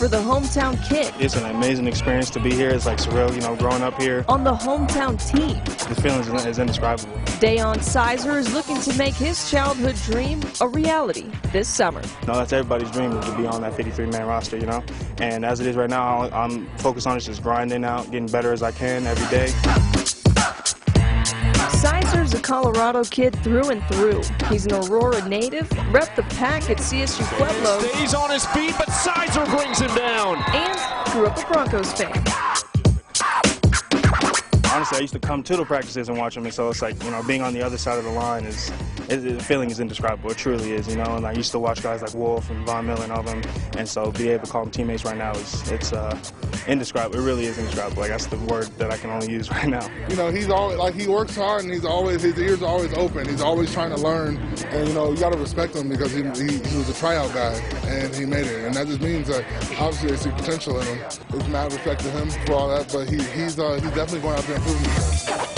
for the hometown kid. It's an amazing experience to be here. It's like surreal, you know, growing up here. On the hometown team. The feeling is indescribable. Dayon Sizer is looking to make his childhood dream a reality this summer. No, that's everybody's dream, is to be on that 53-man roster, you know. And as it is right now, I'm focused on just grinding out, getting better as I can every day. Sizer's a Colorado kid through and through. He's an Aurora native, repped the pack at CSU Pueblo. Stays on his feet, but Sizer brings him down. And grew up a Broncos fan. Honestly, I used to come to the practices and watch them, and so it's like, you know, being on the other side of the line the feeling is indescribable. It truly is, you know. And I used to watch guys like Wolf and Von Miller and all them, and so be able to call them teammates right now it's indescribable. It really is indescribable. Like, that's the word that I can only use right now. You know, he's always like, he works hard, and his ears are always open. He's always trying to learn, and you know, you got to respect him because he was a tryout guy and he made it, and that just means that obviously they see potential in him. It's mad respect to him for all that, but he's definitely going out there and proving himself.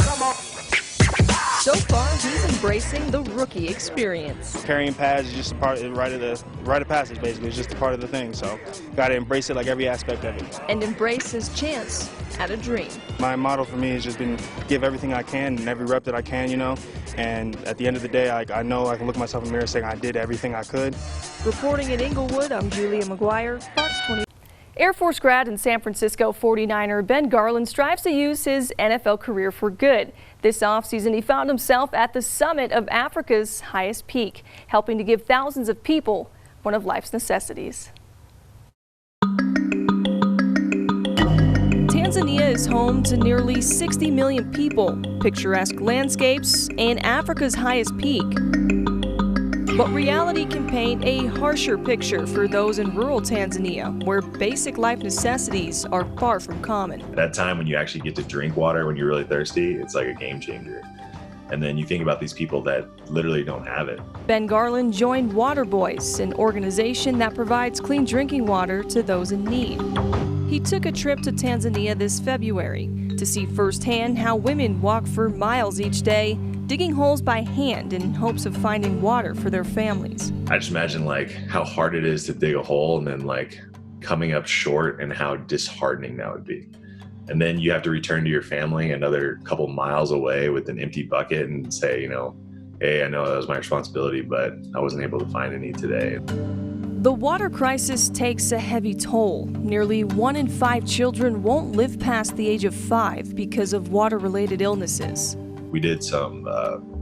So far, he's embracing the rookie experience. Carrying pads is just a part of rite of passage, basically. It's just a part of the thing, so got to embrace it like every aspect of it. And embrace his chance at a dream. My motto for me has just been give everything I can and every rep that I can, you know. And at the end of the day, I know I can look myself in the mirror saying I did everything I could. Reporting in Inglewood, I'm Julia Maguire, Fox 20. Air Force grad and San Francisco 49er Ben Garland strives to use his NFL career for good. This offseason, he found himself at the summit of Africa's highest peak, helping to give thousands of people one of life's necessities. Tanzania is home to nearly 60 million people, picturesque landscapes, and Africa's highest peak. But reality can paint a harsher picture for those in rural Tanzania, where basic life necessities are far from common. That time when you actually get to drink water when you're really thirsty, it's like a game changer. And then you think about these people that literally don't have it. Ben Garland joined Water Boys, an organization that provides clean drinking water to those in need. He took a trip to Tanzania this February to see firsthand how women walk for miles each day, digging holes by hand in hopes of finding water for their families. I just imagine like how hard it is to dig a hole and then like coming up short and how disheartening that would be. And then you have to return to your family another couple miles away with an empty bucket and say, you know, hey, I know that was my responsibility, but I wasn't able to find any today. The water crisis takes a heavy toll. Nearly 1 in 5 children won't live past the age of 5 because of water-related illnesses. We did some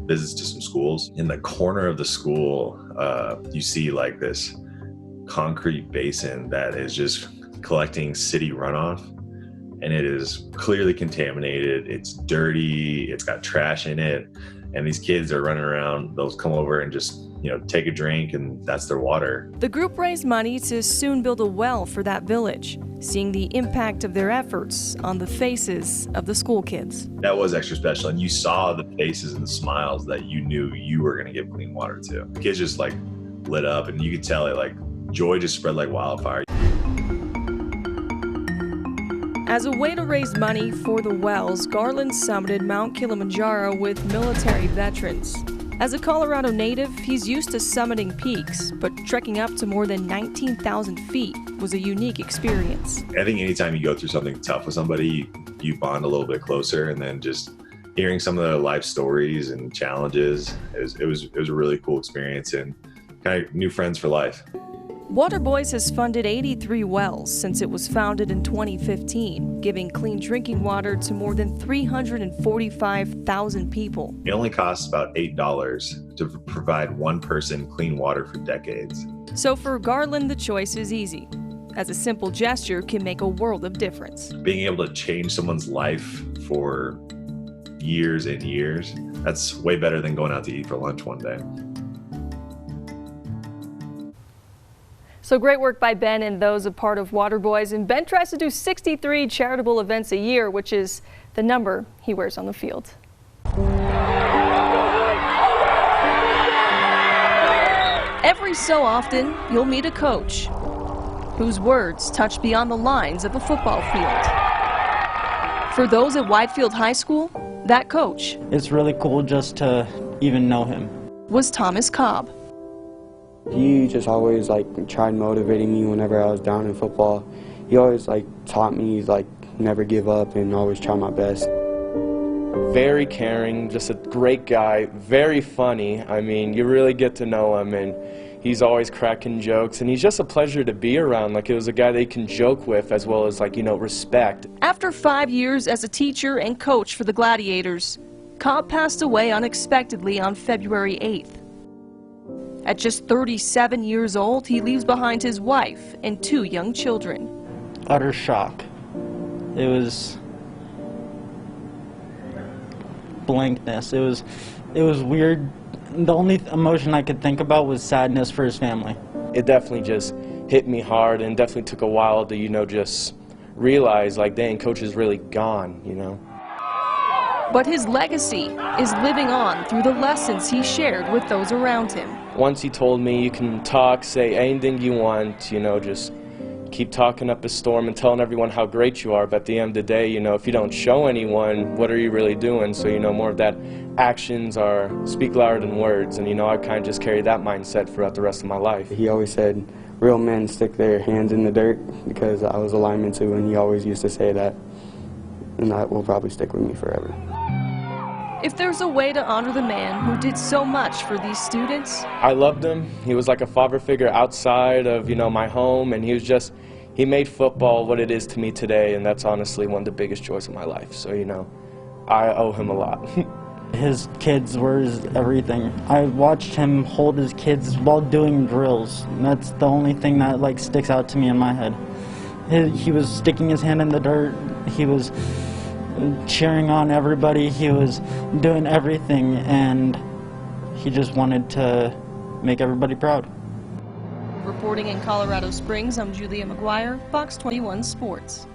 visits to some schools. In the corner of the school, you see like this concrete basin that is just collecting city runoff, and it is clearly contaminated. It's dirty, it's got trash in it, and these kids are running around. They'll come over and just, you know, take a drink, and that's their water. The group raised money to soon build a well for that village, seeing the impact of their efforts on the faces of the school kids. That was extra special, and you saw the faces and the smiles that you knew you were gonna give clean water to. The kids just like lit up, and you could tell it, like joy just spread like wildfire. As a way to raise money for the wells, Garland summited Mount Kilimanjaro with military veterans. As a Colorado native, he's used to summiting peaks, but trekking up to more than 19,000 feet was a unique experience. I think anytime you go through something tough with somebody, you bond a little bit closer, and then just hearing some of their life stories and challenges, it was a really cool experience and kind of new friends for life. Water Boys has funded 83 wells since it was founded in 2015, giving clean drinking water to more than 345,000 people. It only costs about $8 to provide one person clean water for decades. So for Garland, the choice is easy, as a simple gesture can make a world of difference. Being able to change someone's life for years and years, that's way better than going out to eat for lunch one day. So great work by Ben and those a part of Water Boys. And Ben tries to do 63 charitable events a year, which is the number he wears on the field. Every so often, you'll meet a coach whose words touch beyond the lines of a football field. For those at Whitefield High School, that coach, it's really cool just to even know him, was Thomas Cobb. He just always tried motivating me whenever I was down in football. He always taught me never give up and always try my best. Very caring, just a great guy, very funny. I mean, you really get to know him, and he's always cracking jokes, and he's just a pleasure to be around. It was a guy that you can joke with as well as respect. After 5 years as a teacher and coach for the Gladiators, Cobb passed away unexpectedly on February 8th. At just 37 years old, he leaves behind his wife and 2 young children. Utter shock. It was blankness. It was weird. The only emotion I could think about was sadness for his family. It definitely just hit me hard, and definitely took a while to just realize dang, Coach is really gone, But his legacy is living on through the lessons he shared with those around him. Once he told me, you can talk, say anything you want, just keep talking up a storm and telling everyone how great you are, but at the end of the day, if you don't show anyone, what are you really doing? So, more of that actions speak louder than words, and I kind of just carry that mindset throughout the rest of my life. He always said, real men stick their hands in the dirt, because I was a lineman too, and he always used to say that, and that will probably stick with me forever. If there's a way to honor the man who did so much for these students, I loved him. He was like a father figure outside of, my home, and he made football what it is to me today, and that's honestly one of the biggest joys of my life. So, I owe him a lot. His kids were his everything. I watched him hold his kids while doing drills. That's the only thing that sticks out to me in my head. He was sticking his hand in the dirt. He was cheering on everybody. He was doing everything, and he just wanted to make everybody proud. Reporting in Colorado Springs, I'm Julia Maguire, Fox 21 Sports.